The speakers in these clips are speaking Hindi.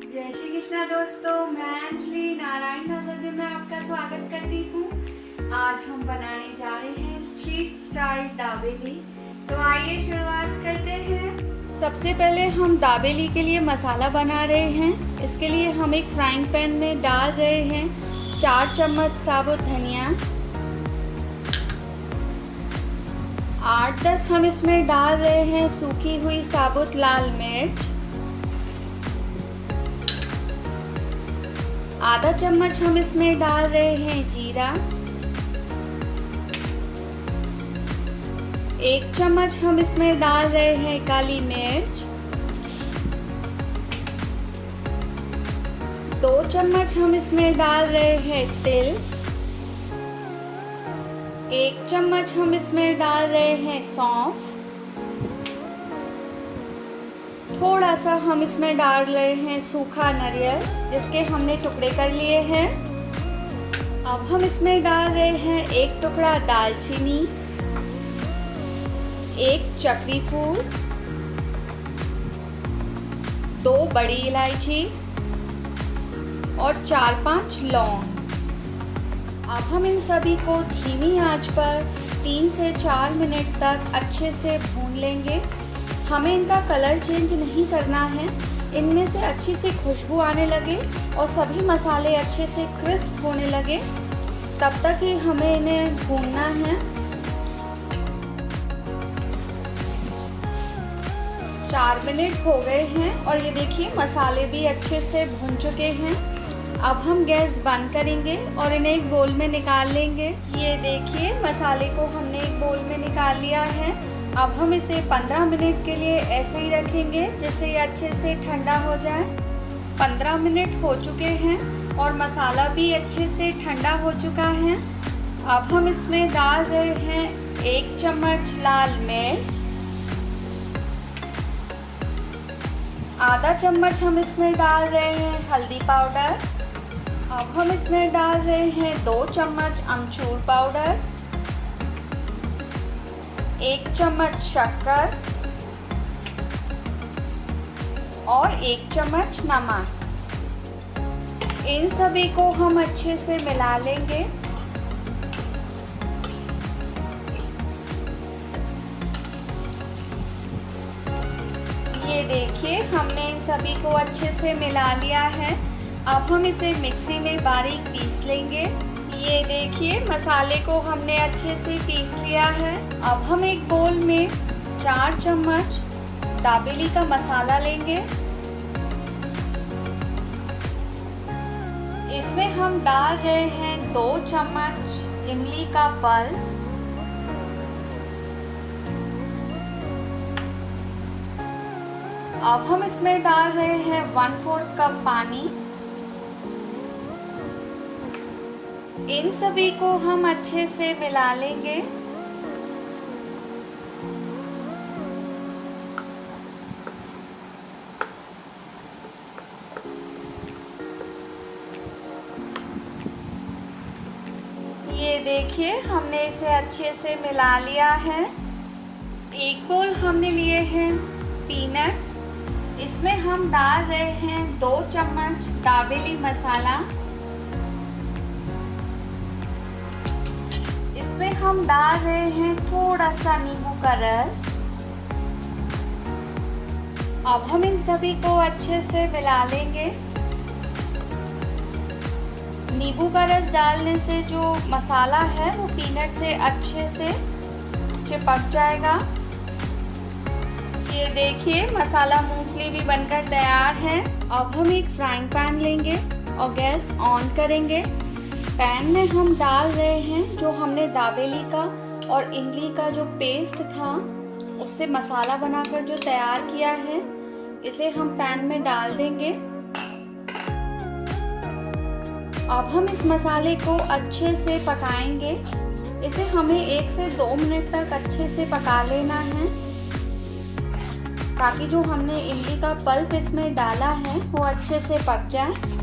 जय श्री कृष्णा दोस्तों, मैं अंजलि नारायण नवोदय में आपका स्वागत करती हूँ। आज हम बनाने जा रहे हैं स्ट्रीट स्टाइल दाबेली। तो आइए शुरुआत करते हैं। सबसे पहले हम दाबेली के लिए मसाला बना रहे हैं। इसके लिए हम एक फ्राइंग पैन में डाल रहे हैं 4 चम्मच साबुत धनिया, 8-10 हम इसमें डाल रहे हैं सूखी हुई साबुत लाल मिर्च, आधा चम्मच हम इसमें डाल रहे हैं जीरा, 1 चम्मच हम इसमें डाल रहे हैं काली मिर्च, 2 चम्मच हम इसमें डाल रहे हैं तिल, 1 चम्मच हम इसमें डाल रहे हैं सौंफ, थोड़ा सा हम इसमें डाल रहे हैं सूखा नारियल जिसके हमने टुकड़े कर लिए हैं। अब हम इसमें डाल रहे हैं 1 टुकड़ा दालचीनी, 1 चक्री फूल, 2 बड़ी इलायची और 4-5 लौंग। अब हम इन सभी को धीमी आंच पर 3 से 4 मिनट तक अच्छे से भून लेंगे। हमें इनका कलर चेंज नहीं करना है। इनमें से अच्छी सी खुशबू आने लगे और सभी मसाले अच्छे से क्रिस्प होने लगे, तब तक ही हमें इन्हें भूनना है। 4 मिनट हो गए हैं और ये देखिए मसाले भी अच्छे से भून चुके हैं। अब हम गैस बंद करेंगे और इन्हें एक बोल में निकाल लेंगे। ये देखिए मसाले को हमने एक बोल में निकाल लिया है। अब हम इसे 15 मिनट के लिए ऐसे ही रखेंगे जिससे ये अच्छे से ठंडा हो जाए। 15 मिनट हो चुके हैं और मसाला भी अच्छे से ठंडा हो चुका है। अब हम इसमें डाल रहे हैं 1 चम्मच लाल मिर्च, आधा चम्मच हम इसमें डाल रहे हैं हल्दी पाउडर। अब हम इसमें डाल रहे हैं 2 चम्मच अमचूर पाउडर, 1 चम्मच शक्कर और 1 चम्मच नमक। इन सभी को हम अच्छे से मिला लेंगे। ये देखिए हमने इन सभी को अच्छे से मिला लिया है। अब हम इसे मिक्सी में बारीक पीस लेंगे। ये देखिए मसाले को हमने अच्छे से पीस लिया है। अब हम एक बोल में 4 चम्मच दाबेली का मसाला लेंगे। इसमें हम डाल रहे हैं 2 चम्मच इमली का पल्प, अब हम इसमें डाल रहे हैं 1/4 कप पानी। इन सभी को हम अच्छे से मिला लेंगे। ये देखिए हमने इसे अच्छे से मिला लिया है। एक बोल हमने लिए हैं पीनट्स। इसमें हम डाल रहे हैं 2 चम्मच दाबेली मसाला। इसमें हम डाल रहे हैं थोड़ा सा नींबू का रस। अब हम इन सभी को अच्छे से मिला लेंगे। नींबू का रस डालने से जो मसाला है वो पीनट से अच्छे से चिपक जाएगा। ये देखिए मसाला मूंगफली भी बनकर तैयार है। अब हम एक फ्राइंग पैन लेंगे और गैस ऑन करेंगे। पैन में हम डाल रहे हैं जो हमने दाबेली का और इमली का जो पेस्ट था उससे मसाला बनाकर जो तैयार किया है, इसे हम पैन में डाल देंगे। अब हम इस मसाले को अच्छे से पकाएंगे। इसे हमें 1 से 2 मिनट तक अच्छे से पका लेना है ताकि जो हमने इमली का पल्प इसमें डाला है वो अच्छे से पक जाए।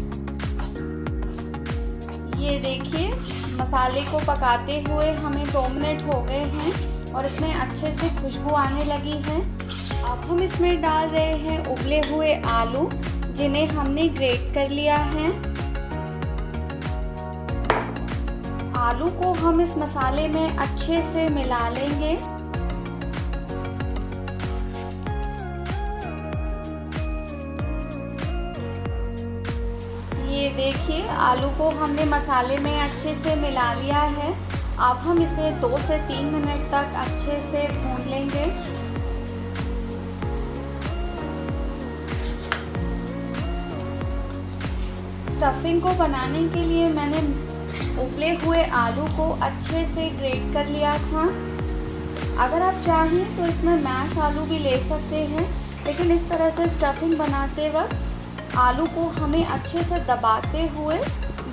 ये देखिए मसाले को पकाते हुए हमें 2 मिनट हो गए हैं और इसमें अच्छे से खुशबू आने लगी है। अब हम इसमें डाल रहे हैं उबले हुए आलू जिन्हें हमने ग्रेट कर लिया है। आलू को हम इस मसाले में अच्छे से मिला लेंगे। ये देखिए, आलू को हमने मसाले में अच्छे से मिला लिया है। अब हम इसे 2 से 3 मिनट तक अच्छे से भून लेंगे। स्टफिंग को बनाने के लिए मैंने उबले हुए आलू को अच्छे से ग्रेट कर लिया था। अगर आप चाहें तो इसमें मैश आलू भी ले सकते हैं, लेकिन इस तरह से स्टफिंग बनाते वक्त आलू को हमें अच्छे से दबाते हुए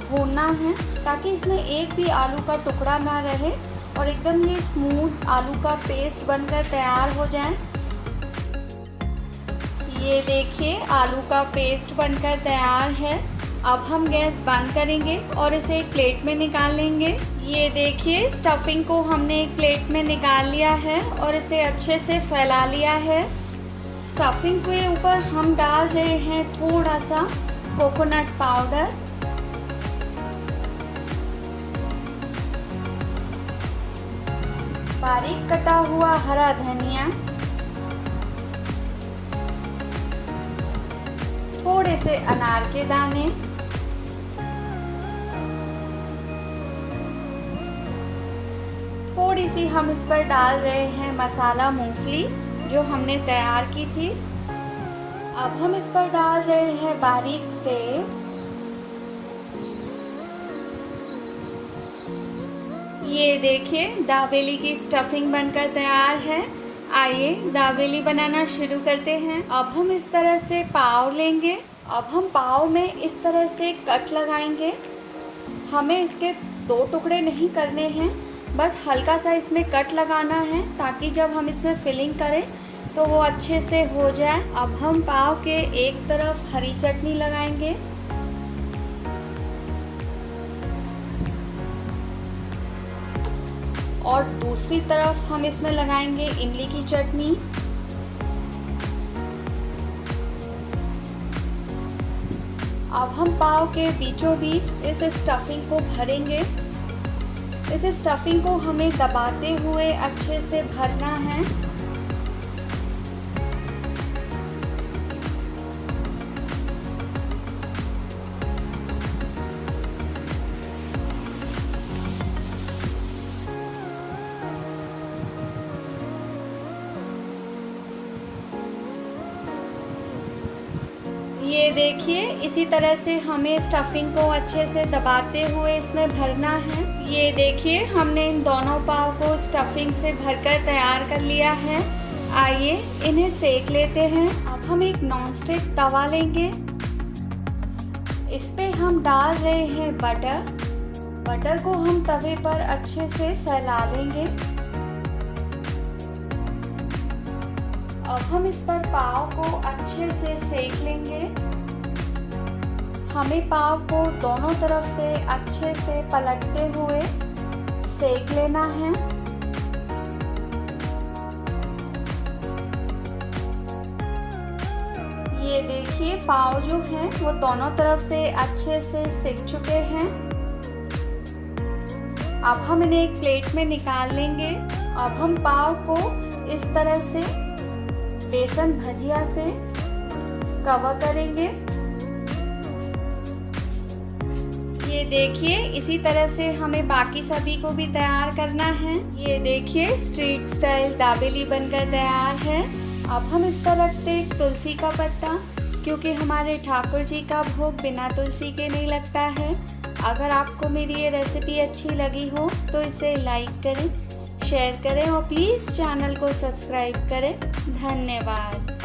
भूनना है, ताकि इसमें एक भी आलू का टुकड़ा ना रहे और एकदम ये स्मूथ आलू का पेस्ट बनकर तैयार हो जाए। ये देखिए, आलू का पेस्ट बनकर तैयार है। अब हम गैस बंद करेंगे और इसे एक प्लेट में निकाल लेंगे। ये देखिए, स्टफिंग को हमने एक प्लेट में निकाल लिया है और इसे अच्छे से फैला लिया है। स्टफिंग के ऊपर हम डाल रहे हैं थोड़ा सा कोकोनट पाउडर, बारीक कटा हुआ हरा धनिया, थोड़े से अनार के दाने, थोड़ी सी हम इस पर डाल रहे हैं मसाला मूंगफली जो हमने तैयार की थी। अब हम इस पर डाल रहे हैं बारीक सेव, ये देखिए, दाबेली की स्टफिंग बनकर तैयार है। आइए दाबेली बनाना शुरू करते हैं। अब हम इस तरह से पाव लेंगे। अब हम पाव में इस तरह से कट लगाएंगे। हमें इसके 2 टुकड़े नहीं करने हैं, बस हल्का सा इसमें कट लगाना है, ताकि जब हम इसमें फिलिंग करें तो वो अच्छे से हो जाए। अब हम पाव के एक तरफ हरी चटनी लगाएंगे और दूसरी तरफ हम इसमें लगाएंगे इमली की चटनी। अब हम पाव के बीचों बीच इस स्टफिंग को भरेंगे। इस स्टफिंग को हमें दबाते हुए अच्छे से भरना है। ये देखिए, इसी तरह से हमें स्टफिंग को अच्छे से दबाते हुए इसमें भरना है। ये देखिए, हमने इन दोनों पाव को स्टफिंग से भरकर तैयार कर लिया है। आइए इन्हें सेक लेते हैं। अब हम एक नॉनस्टिक तवा लेंगे। इस पे हम डाल रहे हैं बटर। बटर को हम तवे पर अच्छे से फैला लेंगे। अब हम इस पर पाव को अच्छे से सेक लेंगे। हमें पाव को दोनों तरफ से अच्छे से पलटते हुए सेक लेना है। ये देखिए, पाव जो हैं वो दोनों तरफ से अच्छे से सेक चुके हैं। अब हम इन्हें एक प्लेट में निकाल लेंगे। अब हम पाव को इस तरह से बेसन भजिया से कवर करेंगे। ये देखिए, इसी तरह से हमें बाकी सभी को भी तैयार करना है। ये देखिए, स्ट्रीट स्टाइल दाबेली बनकर तैयार है। अब हम इस पर रखते हैं तुलसी का पत्ता, क्योंकि हमारे ठाकुर जी का भोग बिना तुलसी के नहीं लगता है। अगर आपको मेरी ये रेसिपी अच्छी लगी हो तो इसे लाइक करें, शेयर करें और प्लीज़ चैनल को सब्सक्राइब करें। धन्यवाद।